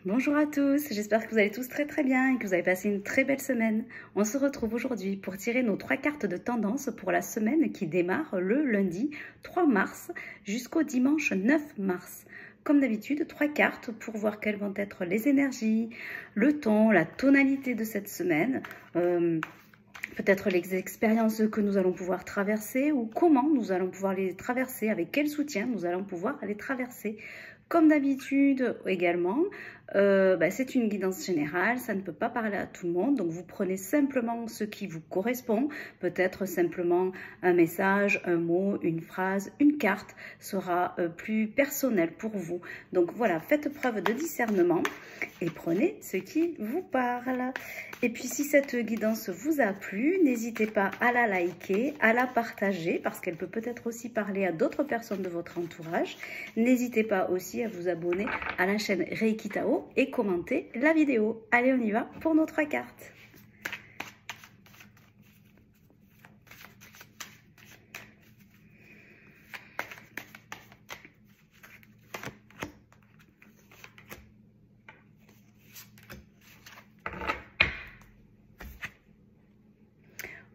Bonjour à tous, j'espère que vous allez tous très bien et que vous avez passé une très belle semaine. On se retrouve aujourd'hui pour tirer nos 3 cartes de tendance pour la semaine qui démarre le lundi 3 mars jusqu'au dimanche 9 mars. Comme d'habitude, 3 cartes pour voir quelles vont être les énergies, le ton, la tonalité de cette semaine, peut-être les expériences que nous allons pouvoir traverser ou comment nous allons pouvoir les traverser, avec quel soutien nous allons pouvoir les traverser. Comme d'habitude également, c'est une guidance générale, ça ne peut pas parler à tout le monde, donc vous prenez simplement ce qui vous correspond, peut-être simplement un message, un mot, une phrase, une carte sera plus personnel pour vous. Donc voilà, faites preuve de discernement et prenez ce qui vous parle. Et puis si cette guidance vous a plu, n'hésitez pas à la liker, à la partager, parce qu'elle peut peut-être aussi parler à d'autres personnes de votre entourage. N'hésitez pas aussi à vous abonner à la chaîne Reiki Tao et commenter la vidéo. Allez, on y va pour nos 3 cartes.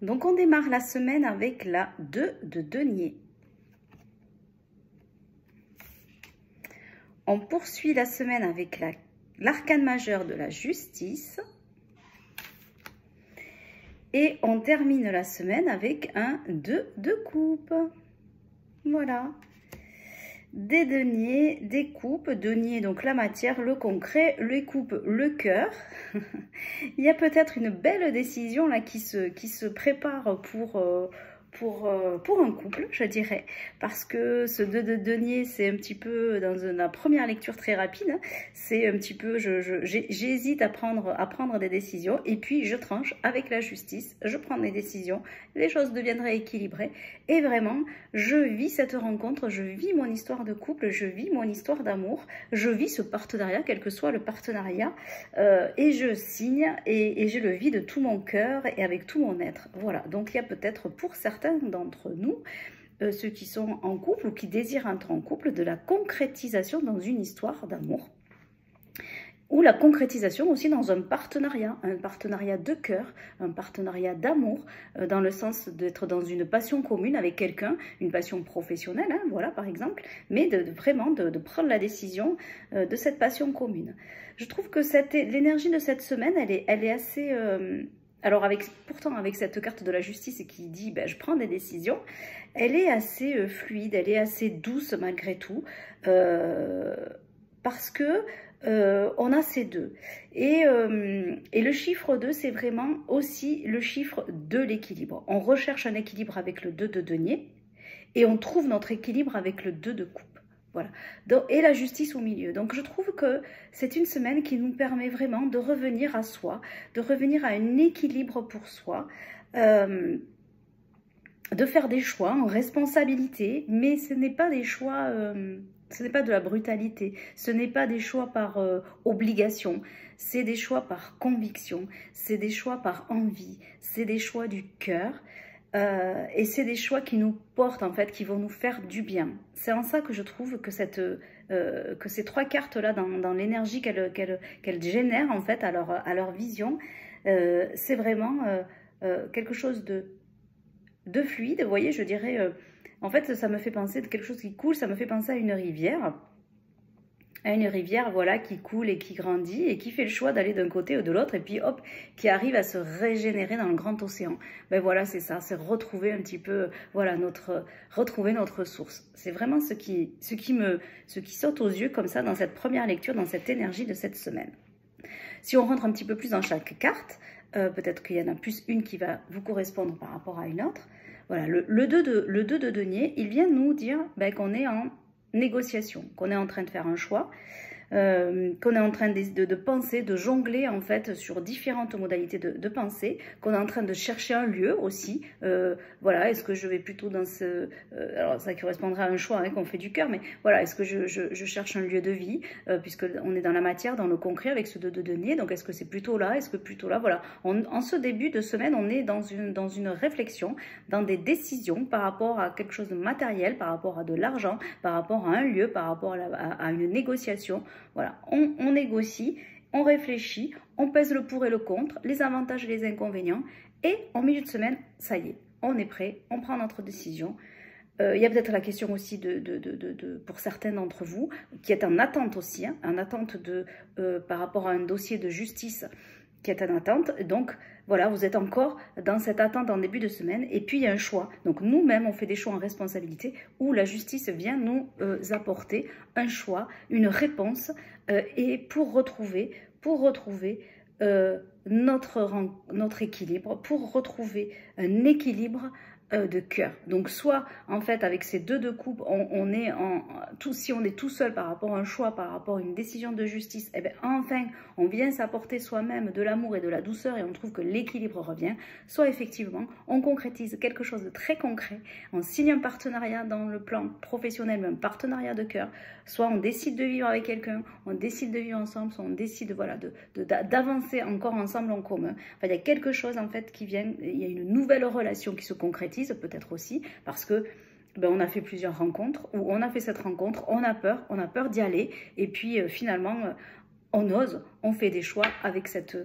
Donc on démarre la semaine avec la 2 de denier. On poursuit la semaine avec l'arcane majeur de la justice. Et on termine la semaine avec un 2 de coupe. Voilà. Des deniers, des coupes. Denier, donc la matière, le concret. Les coupes, le cœur. Il y a peut-être une belle décision là qui se prépare pour un couple, je dirais, parce que ce 2 de denier, c'est un petit peu, dans la première lecture très rapide, hein, c'est un petit peu, j'hésite à prendre des décisions, et puis je tranche avec la justice, je prends des décisions, les choses deviennent rééquilibrées, et vraiment, je vis cette rencontre, je vis mon histoire de couple, je vis mon histoire d'amour, je vis ce partenariat, quel que soit le partenariat, et je signe, et je le vis de tout mon cœur, et avec tout mon être. Voilà, donc il y a peut-être pour certains d'entre nous, ceux qui sont en couple ou qui désirent entrer en couple, de la concrétisation dans une histoire d'amour ou la concrétisation aussi dans un partenariat de cœur, un partenariat d'amour, dans le sens d'être dans une passion commune avec quelqu'un, une passion professionnelle, hein, voilà par exemple, mais vraiment de prendre la décision de cette passion commune. Je trouve que l'énergie de cette semaine, elle est assez... alors pourtant avec cette carte de la justice qui dit je prends des décisions, elle est assez fluide, elle est assez douce malgré tout, parce que on a ces deux. Et le chiffre 2, c'est vraiment aussi le chiffre de l'équilibre. On recherche un équilibre avec le 2 de denier et on trouve notre équilibre avec le 2 de coupe. Voilà. Et la justice au milieu. Donc je trouve que c'est une semaine qui nous permet vraiment de revenir à soi, de revenir à un équilibre pour soi, de faire des choix en responsabilité, mais ce n'est pas des choix, ce n'est pas de la brutalité, ce n'est pas des choix par obligation, c'est des choix par conviction, c'est des choix par envie, c'est des choix du cœur. Et c'est des choix qui nous portent en fait, qui vont nous faire du bien. C'est en ça que je trouve que ces 3 cartes-là, dans l'énergie qu'elles génèrent en fait à leur vision, c'est vraiment quelque chose de fluide. Vous voyez, je dirais, en fait, ça me fait penser de quelque chose qui coule, ça me fait penser à une rivière. Voilà, qui coule et qui grandit et qui fait le choix d'aller d'un côté ou de l'autre et puis hop, qui arrive à se régénérer dans le grand océan. Ben voilà, c'est ça, c'est retrouver un petit peu, voilà, retrouver notre source. C'est vraiment ce qui saute aux yeux comme ça dans cette première lecture, dans cette énergie de cette semaine. Si on rentre un petit peu plus dans chaque carte, peut-être qu'il y en a plus une qui va vous correspondre par rapport à une autre. Voilà, le 2 de denier, il vient nous dire qu'on est en négociation, qu'on est en train de faire un choix, qu'on est en train de penser, de jongler en fait sur différentes modalités de pensée, qu'on est en train de chercher un lieu aussi. Voilà, est-ce que je vais plutôt dans ce... alors ça correspondra à un choix qu'on fait du cœur, mais voilà, est-ce que je cherche un lieu de vie, puisqu'on est dans la matière, dans le concret avec ce 2 de denier, donc est-ce que c'est plutôt là, est-ce que plutôt là, voilà. En ce début de semaine, on est dans une réflexion, dans des décisions par rapport à quelque chose de matériel, par rapport à de l'argent, par rapport à un lieu, par rapport à une négociation. voilà, on négocie, on réfléchit, on pèse le pour et le contre, les avantages et les inconvénients. Et en milieu de semaine, ça y est, on est prêt, on prend notre décision. Il y a peut-être la question aussi pour certains d'entre vous, qui est en attente aussi, hein, en attente par rapport à un dossier de justice qui est en attente. Donc voilà, vous êtes encore dans cette attente en début de semaine. Et puis il y a un choix. Donc nous-mêmes, on fait des choix en responsabilité où la justice vient nous apporter un choix, une réponse et pour retrouver notre équilibre, pour retrouver un équilibre de cœur. Donc soit en fait avec ces deux de coupe on est si on est tout seul par rapport à un choix, par rapport à une décision de justice, et bien enfin on vient s'apporter soi-même de l'amour et de la douceur et on trouve que l'équilibre revient. Soit effectivement on concrétise quelque chose de très concret, on signe un partenariat dans le plan professionnel, même partenariat de cœur, soit on décide de vivre avec quelqu'un, on décide de vivre ensemble, soit on décide voilà, d'avancer encore ensemble en commun. Enfin, il y a quelque chose en fait qui vient, il y a une nouvelle relation qui se concrétise peut-être aussi parce que on a fait plusieurs rencontres ou on a fait cette rencontre, on a peur d'y aller et puis finalement on ose, on fait des choix avec cette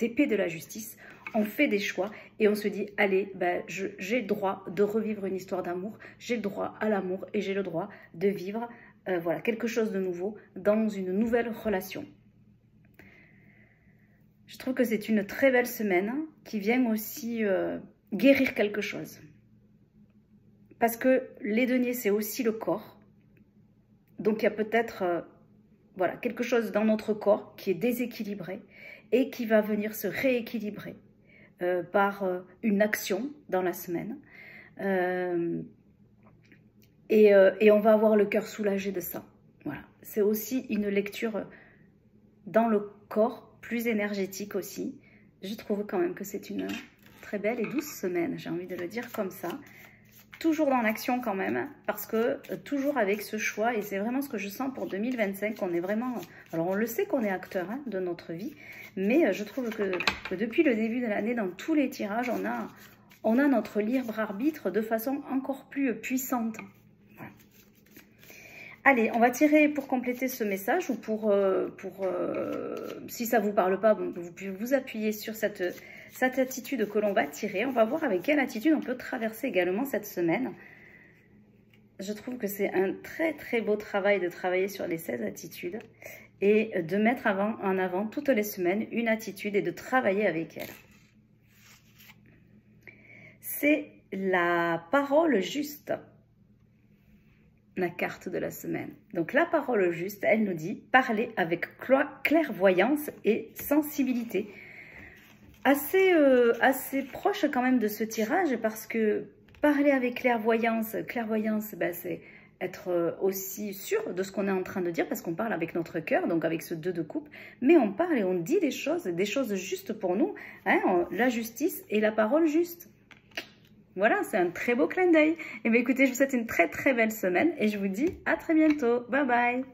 épée de la justice, on fait des choix et on se dit allez, j'ai le droit de revivre une histoire d'amour, j'ai le droit à l'amour et j'ai le droit de vivre voilà, quelque chose de nouveau dans une nouvelle relation. Je trouve que c'est une très belle semaine qui vient aussi guérir quelque chose. Parce que les deniers, c'est aussi le corps. Donc, il y a peut-être voilà, quelque chose dans notre corps qui est déséquilibré et qui va venir se rééquilibrer par une action dans la semaine. Et on va avoir le cœur soulagé de ça. Voilà. C'est aussi une lecture dans le corps, plus énergétique aussi. Je trouve quand même que c'est une très belle et douce semaine, j'ai envie de le dire comme ça. Toujours dans l'action quand même, parce que toujours avec ce choix, et c'est vraiment ce que je sens pour 2025, on est vraiment... Alors on le sait qu'on est acteur hein, de notre vie, mais je trouve que depuis le début de l'année, dans tous les tirages, on a notre libre arbitre de façon encore plus puissante. Voilà. Allez, on va tirer pour compléter ce message ou si ça ne vous parle pas, vous pouvez vous appuyer sur cette attitude que l'on va tirer. On va voir avec quelle attitude on peut traverser également cette semaine. Je trouve que c'est un très très beau travail de travailler sur les 16 attitudes et de mettre en avant toutes les semaines une attitude et de travailler avec elle. C'est la parole juste. La carte de la semaine. Donc la parole juste, elle nous dit parler avec clairvoyance et sensibilité. Assez proche quand même de ce tirage parce que parler avec clairvoyance, c'est être aussi sûr de ce qu'on est en train de dire parce qu'on parle avec notre cœur, donc avec ce 2 de coupe, mais on parle et on dit des choses justes pour nous, hein, la justice et la parole juste. Voilà, c'est un très beau clin d'œil. Et bien écoutez, je vous souhaite une très très belle semaine et je vous dis à très bientôt. Bye bye.